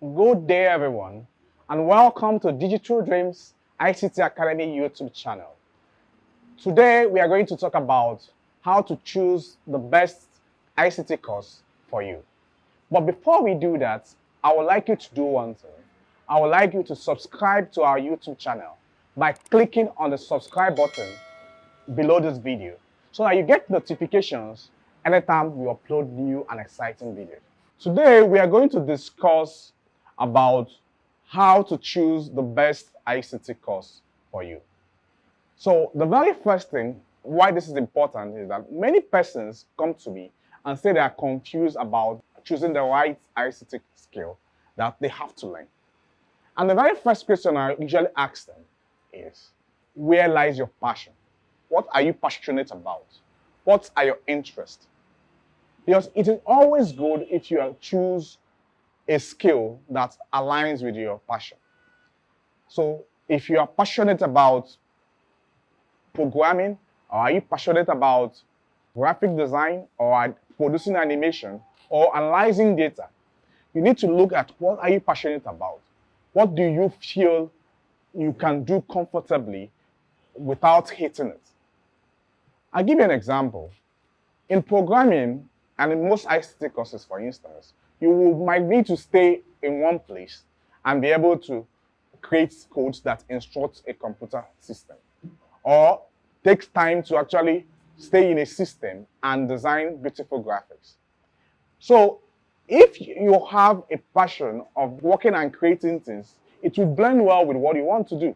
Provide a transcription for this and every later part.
Good day, everyone, and welcome to Digital Dreams ICT Academy YouTube channel. Today, we are going to talk about how to choose the best ICT course for you. But before we do that, I would like you to do one thing. I would like you to subscribe to our YouTube channel by clicking on the subscribe button below this video so that you get notifications anytime we upload new and exciting videos. Today, we are going to discuss about how to choose the best ICT course for you. So the very first thing why this is important is that many persons come to me and say they are confused about choosing the right ICT skill that they have to learn. And the very first question I usually ask them is, where lies your passion? What are you passionate about? What are your interests? Because it is always good if you choose a skill that aligns with your passion. So if you are passionate about programming, or are you passionate about graphic design, or producing animation, or analyzing data, you need to look at what are you passionate about. What do you feel you can do comfortably without hating it? I'll give you an example. In programming, and in most ICT courses, for instance, might need to stay in one place and be able to create codes that instruct a computer system, or takes time to actually stay in a system and design beautiful graphics. So if you have a passion of working and creating things, it will blend well with what you want to do.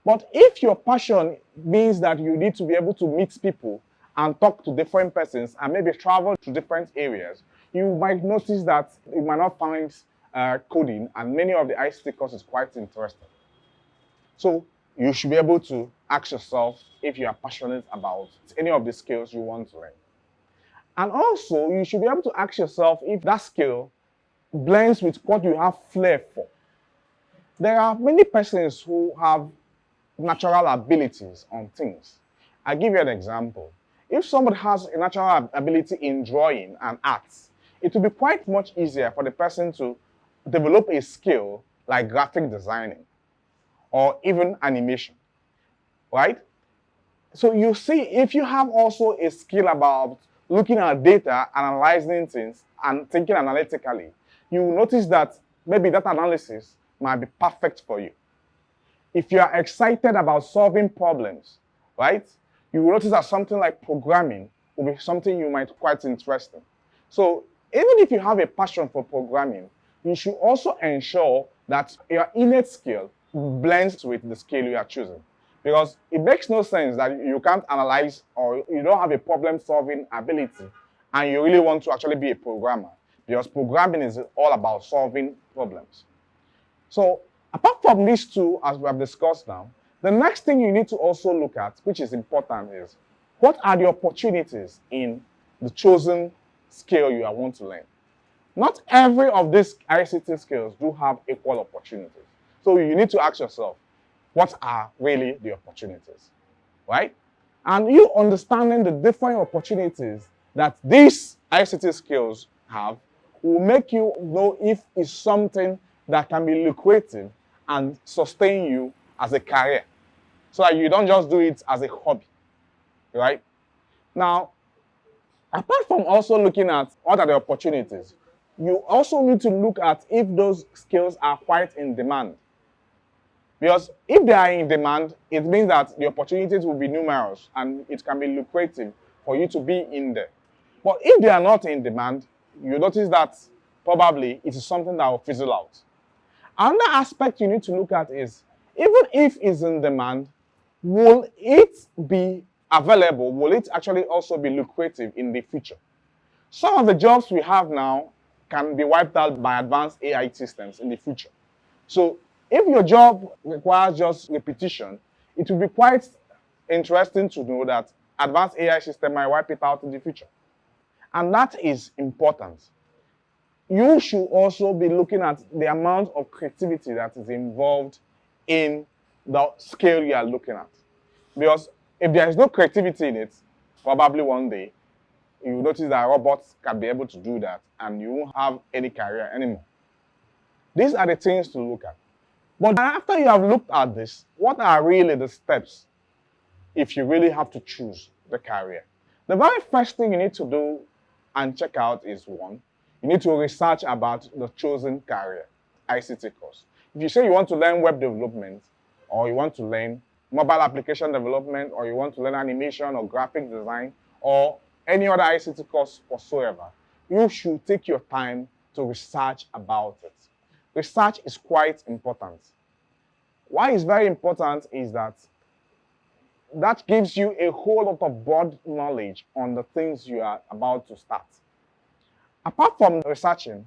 But if your passion means that you need to be able to meet people and talk to different persons and maybe travel to different areas, you might notice that you might not find coding, and many of the ICT courses quite interesting. So you should be able to ask yourself if you are passionate about any of the skills you want to learn. And also, you should be able to ask yourself if that skill blends with what you have flair for. There are many persons who have natural abilities on things. I'll give you an example. If somebody has a natural ability in drawing and arts, it will be quite much easier for the person to develop a skill like graphic designing or even animation, right? So you see, if you have also a skill about looking at data, analyzing things, and thinking analytically, you will notice that maybe that analysis might be perfect for you. If you are excited about solving problems, right, you will notice that something like programming will be something you might quite interesting. So even if you have a passion for programming, you should also ensure that your innate skill blends with the skill you are choosing. Because it makes no sense that you can't analyze or you don't have a problem-solving ability and you really want to actually be a programmer, because programming is all about solving problems. So apart from these two, as we have discussed now, the next thing you need to also look at, which is important, is what are the opportunities in the chosen skill you want to learn. Not every of these ICT skills do have equal opportunities. So you need to ask yourself, what are really the opportunities, right? And you understanding the different opportunities that these ICT skills have will make you know if it's something that can be lucrative and sustain you as a career, so that you don't just do it as a hobby, right? Now, apart from also looking at what are the opportunities, you also need to look at if those skills are quite in demand. Because if they are in demand, it means that the opportunities will be numerous and it can be lucrative for you to be in there. But if they are not in demand, you notice that probably it is something that will fizzle out. Another aspect you need to look at is, even if it's in demand, will it be available? Will it actually also be lucrative in the future? Some of the jobs we have now can be wiped out by advanced AI systems in the future. So if your job requires just repetition, it will be quite interesting to know that advanced AI system might wipe it out in the future. And that is important. You should also be looking at the amount of creativity that is involved in the skill you are looking at. Because if there is no creativity in it, probably one day, you notice that robots can be able to do that and you won't have any career anymore. These are the things to look at. But after you have looked at this, what are really the steps if you really have to choose the career? The very first thing you need to do and check out is one, you need to research about the chosen career, ICT course. If you say you want to learn web development, or you want to learn mobile application development, or you want to learn animation or graphic design, or any other ICT course whatsoever, you should take your time to research about it. Research is quite important. Why it's very important is that gives you a whole lot of broad knowledge on the things you are about to start. Apart from researching,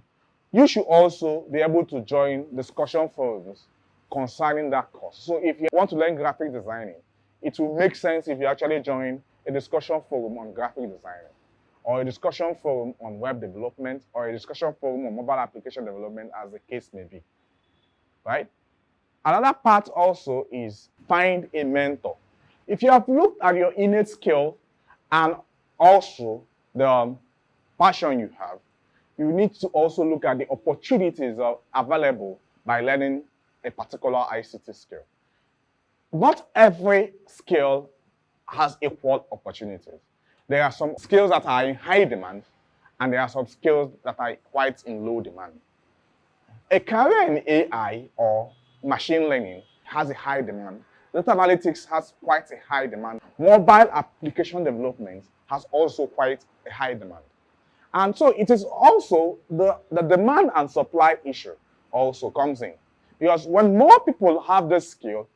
you should also be able to join discussion forums concerning that course. So if you want to learn graphic designing, it will make sense if you actually join a discussion forum on graphic designing, or a discussion forum on web development, or a discussion forum on mobile application development, as the case may be, right? Another part also is find a mentor. If you have looked at your innate skill and also the passion you have, you need to also look at the opportunities available by learning a particular ICT skill. Not every skill has equal opportunities. There are some skills that are in high demand, and there are some skills that are quite in low demand. A career in AI or machine learning has a high demand. Data analytics has quite a high demand. Mobile application development has also quite a high demand. And so it is also the demand and supply issue also comes in. Because when more people have this skill,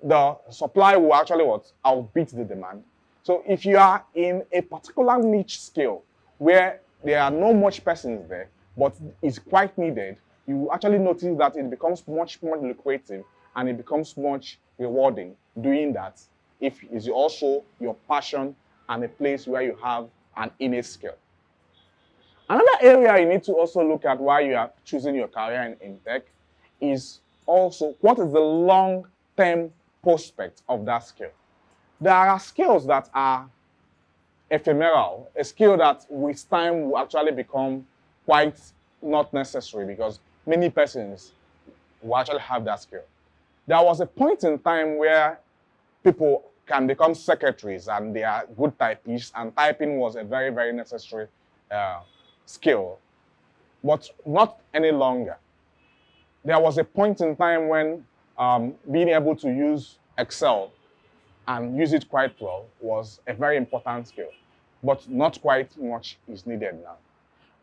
the supply will actually outbeat the demand. So if you are in a particular niche skill where there are no much persons there, but it's quite needed, you will actually notice that it becomes much more lucrative and it becomes much rewarding doing that if it's also your passion and a place where you have an innate skill. Another area you need to also look at while you are choosing your career in tech is also what is the long-term prospect of that skill. There are skills that are ephemeral, a skill that with time will actually become quite not necessary because many persons will actually have that skill. There was a point in time where people can become secretaries and they are good typists, and typing was a very, very necessary skill, but not any longer. There was a point in time when being able to use Excel and use it quite well was a very important skill, but not quite much is needed now.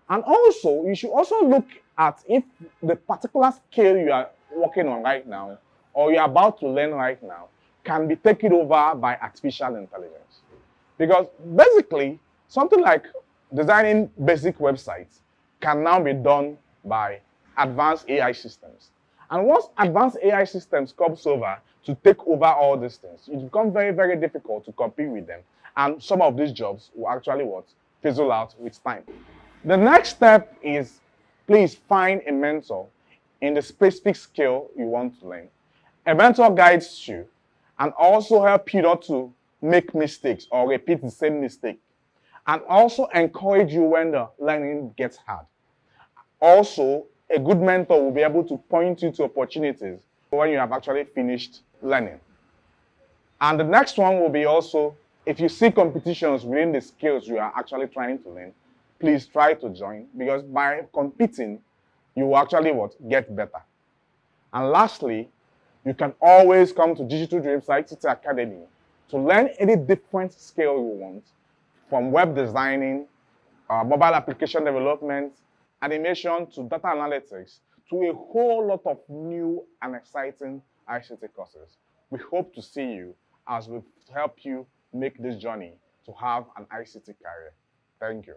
And also, you should also look at if the particular skill you are working on right now or you're about to learn right now can be taken over by artificial intelligence. Because basically, something like designing basic websites can now be done by advanced AI systems. And once advanced AI systems comes over to take over all these things, it becomes very, very difficult to compete with them. And some of these jobs will actually fizzle out with time. The next step is please find a mentor in the specific skill you want to learn. A mentor guides you and also help you not to make mistakes or repeat the same mistake, and also encourage you when the learning gets hard. Also, a good mentor will be able to point you to opportunities when you have actually finished learning. And the next one will be also, if you see competitions within the skills you are actually trying to learn, please try to join, because by competing, you will actually get better. And lastly, you can always come to Digital Dreams ICT Academy to learn any different skill you want, from web designing, mobile application development, animation to data analytics, to a whole lot of new and exciting ICT courses. We hope to see you as we help you make this journey to have an ICT career. Thank you.